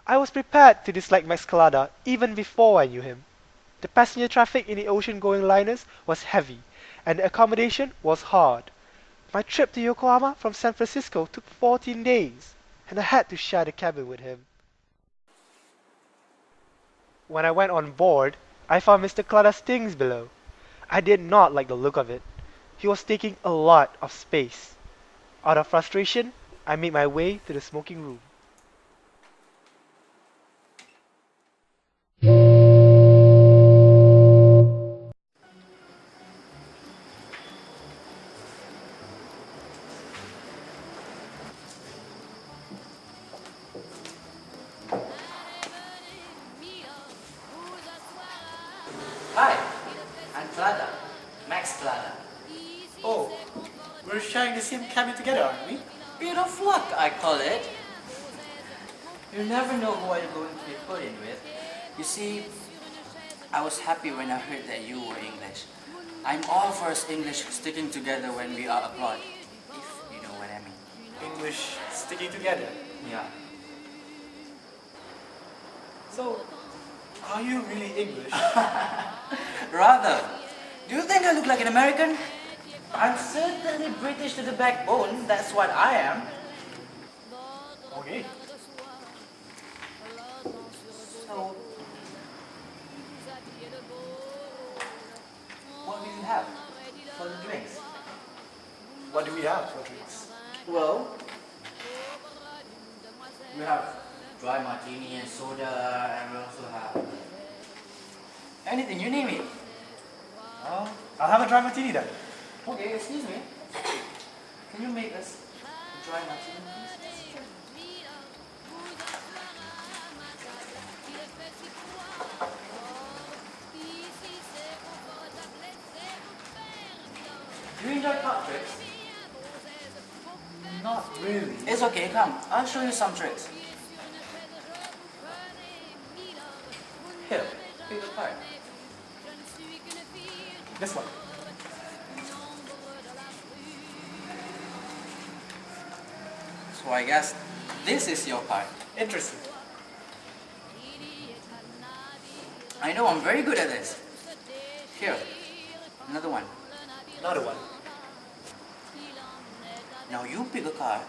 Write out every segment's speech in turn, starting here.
I was prepared to dislike Max Calada even before I knew him. The passenger traffic in the ocean-going liners was heavy, and the accommodation was hard. My trip to Yokohama from San Francisco took 14 days, and I had to share the cabin with him. When I went on board, I found Mr. Clada's things below. I did not like the look of it. He was taking a lot of space. Out of frustration, I made my way to the smoking room. Hi, I'm Clada, Max Clada. Oh, we're sharing the same cabin together, aren't we? Bit of luck, I call it. You never know who you're going to be put in with. You see, I was happy when I heard that you were English. I'm all for us English sticking together when we are abroad, if you know what I mean. English sticking together. Yeah. So, are you really English? Rather, do you think I look like an American? I'm certainly British to the backbone, that's what I am. Okay. So, what will you have for the drinks? What do we have for drinks? Well, we have dry martini and soda, and we also have anything, you name it. I'll have a dry martini then. Okay, excuse me. Can you make us a dry martini, please? Do you enjoy card tricks? Not really. It's okay, come. I'll show you some tricks. Here, pick a card. This one. So I guess this is your card. Interesting. I know I'm very good at this. Here, another one. Another one. Now you pick a card,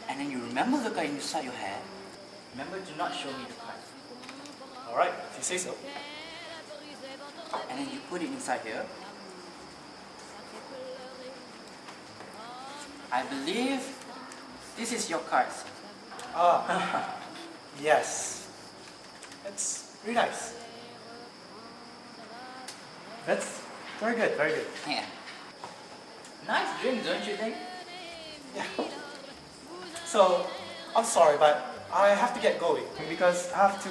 and then you remember the card inside your head. Remember to not show me the card. Alright, if you say so. And then you put it inside here. I believe this is your cards. Ah, yes. That's very nice. That's very good, very good. Yeah. Nice drink, don't you think? Yeah. So, I'm sorry, but I have to get going because I have to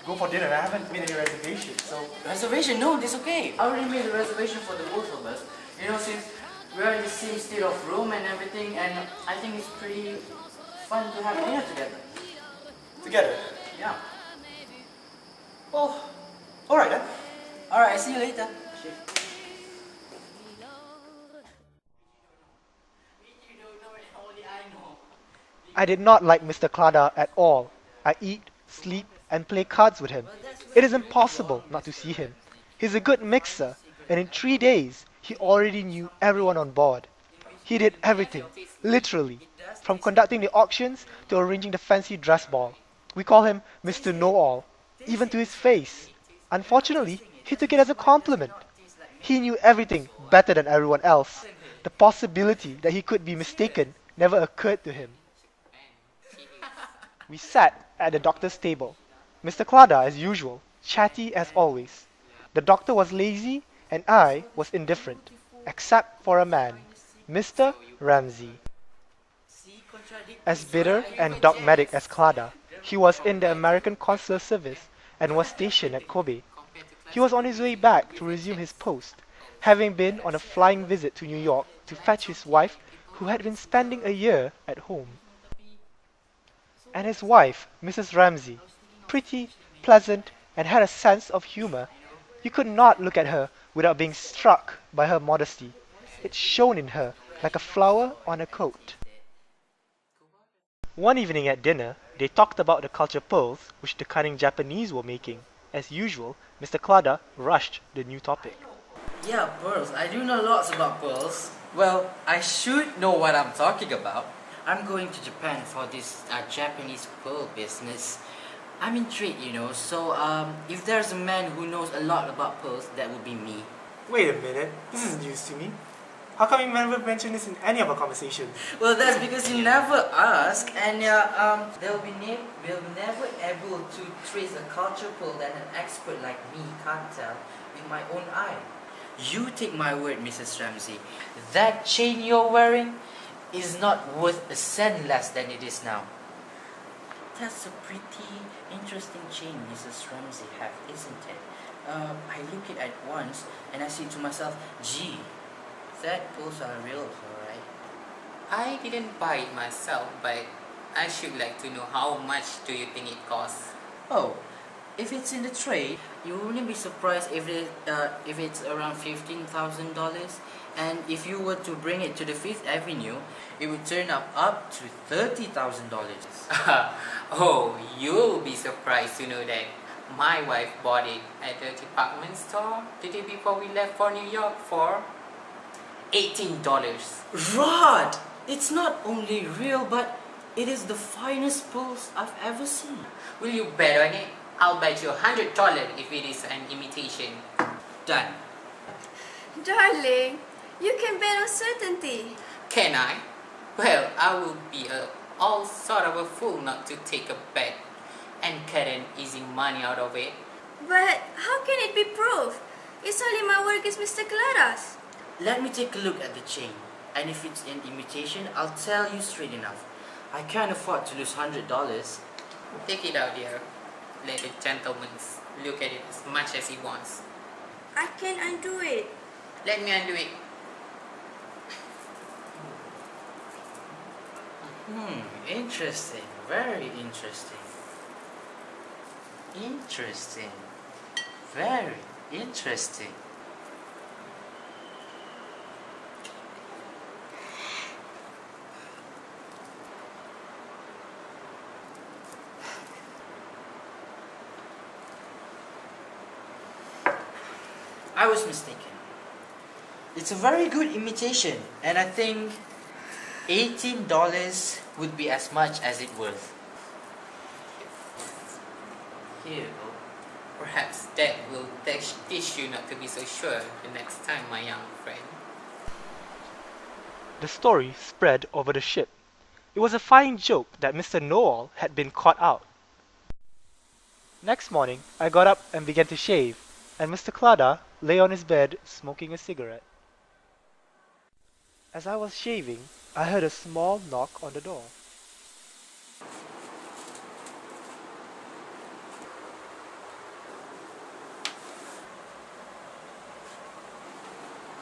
go for dinner. I haven't made any reservations, so... Reservation? No, it's okay. I already made a reservation for the both of us. You know, since we're in the same state of room and everything, and I think it's pretty fun to have dinner together. Together? Yeah. Well, alright then. Alright, see you later. I did not like Mr. Clada at all. I eat, sleep, and play cards with him. It is impossible not to see him. He's a good mixer, and in 3 days, he already knew everyone on board. He did everything, literally, from conducting the auctions to arranging the fancy dress ball. We call him Mr. Know-All, even to his face. Unfortunately, he took it as a compliment. He knew everything better than everyone else. The possibility that he could be mistaken never occurred to him. We sat at the doctor's table. Mr. Clada, as usual, chatty as always. The doctor was lazy, and I was indifferent, except for a man, Mr. Ramsey. As bitter and dogmatic as Clada, he was in the American Consular Service and was stationed at Kobe. He was on his way back to resume his post, having been on a flying visit to New York to fetch his wife, who had been spending a year at home. And his wife, Mrs. Ramsey, pretty, pleasant, and had a sense of humor. You could not look at her without being struck by her modesty. It shone in her like a flower on a coat. One evening at dinner, They talked about the culture pearls which the cunning Japanese were making. As usual, Mr. Klada rushed the new topic. Yeah, pearls. I do know lots about pearls. Well, I should know what I'm talking about. I'm going to Japan for this Japanese pearl business. I'm intrigued, So, if there's a man who knows a lot about pearls, that would be me. Wait a minute, this is news to me. How come you never mentioned this in any of our conversations? Well, that's because you never ask, and we'll never able to trace a culture pearl that an expert like me can't tell with my own eye. You take my word, Mrs. Ramsey. That chain you're wearing is not worth a cent less than it is now. That's a pretty interesting chain Mrs. Ramsey have, isn't it? I look at it once and I say to myself, gee, that pearls are real, alright. I didn't buy it myself, but I should like to know how much do you think it costs? Oh, if it's in the trade, you wouldn't be surprised if it's around $15,000. And if you were to bring it to the Fifth Avenue, it would turn up to $30,000. Oh, you'll be surprised to know that my wife bought it at a department store the day before we left for New York for $18. Rod! It's not only real, but it is the finest pearls I've ever seen. Will you bet on it? I'll bet you $100 if it is an imitation. Done. Darling, you can bet on certainty. Can I? Well, I will be all sort of a fool not to take a bet and get an easy money out of it. But how can it be proved? It's only my work as Mr. Clara's. Let me take a look at the chain. And if it's an imitation, I'll tell you straight enough. I can't afford to lose $100. Take it out, dear. Let the gentleman look at it as much as he wants. I can undo it. Let me undo it. Interesting. Very interesting. Interesting. Very interesting. I was mistaken. It's a very good imitation, and I think $18 would be as much as it's worth. Here you go. Perhaps that will teach you not to be so sure the next time, my young friend. The story spread over the ship. It was a fine joke that Mr. Know-all had been caught out. Next morning, I got up and began to shave, and Mr. Klada lay on his bed smoking a cigarette. As I was shaving, I heard a small knock on the door.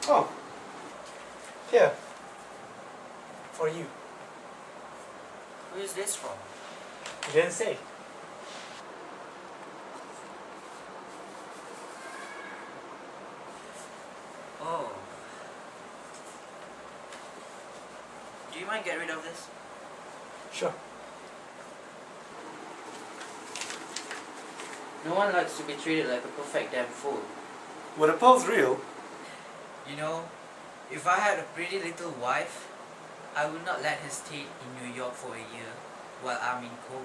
Oh, here, for you. Who is this from? You didn't say. Oh. Do you mind getting rid of this? Sure. No one likes to be treated like a perfect damn fool. Were the pearls real? You know, if I had a pretty little wife, I would not let her stay in New York for a year while I'm in Kobe.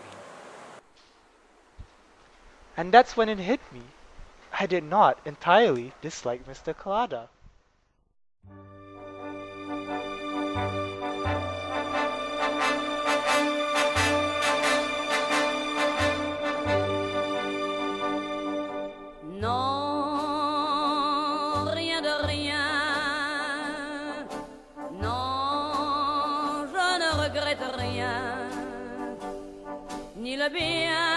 And that's when it hit me. I did not entirely dislike Mr. Klada. Non, rien de rien. Non, je ne regrette rien. Ni le bien